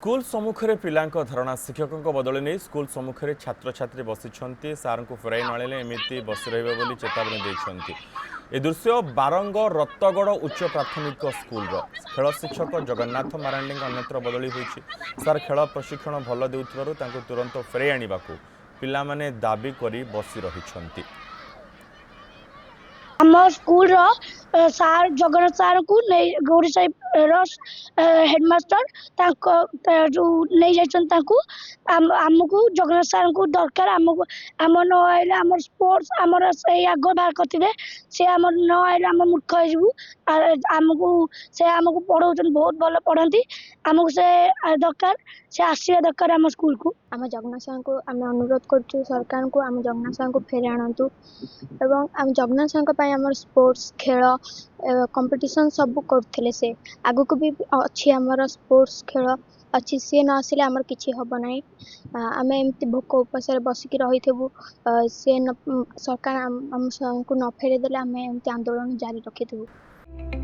School सम्मुखें पिलांक धारणा शिक्षकों बदली नहीं स्कूल सम्मुखें छात्र छात्री बसी सार को फेराई नले एमती बसी रही चेतावनी देते। ए दृश्य बारंग रत्तगड़ उच्च प्राथमिक स्कूल खेल शिक्षक जगन्नाथ मारांडी अन्यत्र बदली होती सार खेल प्रशिक्षण भल देउथिबारु तांको तुरंत फेराई आनिबा पिला माने दाबी करी बसी रहिछंती। आम स्कूल सार जगन्नाथ सार को गौरी साहिब हेडमास्टर जो नहीं जामको जगन्नाथ सार को दरकार आमको आम न आइले आम स्पोर्ट्स आमर से आग बाहर करते से आम न आइले आम मूर्ख हो आमको से आमको पढ़ाऊँ बहुत भल पढ़ाती आमको से दरकार से आसवा दरकार आम स्कूल को आम जगन्नाथ सार को आम अनुरोध करूँ सरकार को आम जगन्नाथ सार को फेरे आणतु एवं आम जगन्नाथ सार आम स्पोर्ट्स खेल कंपटीशन सब करते से आगु को भी अच्छी आमर स्पोर्ट्स खेल अच्छी सी न आसिले आमर किसी हम ना आम एमती भोक उपास बसिकी रही सी सरकार आम को न फेरेदेले आम एमती आंदोलन जारी रखी।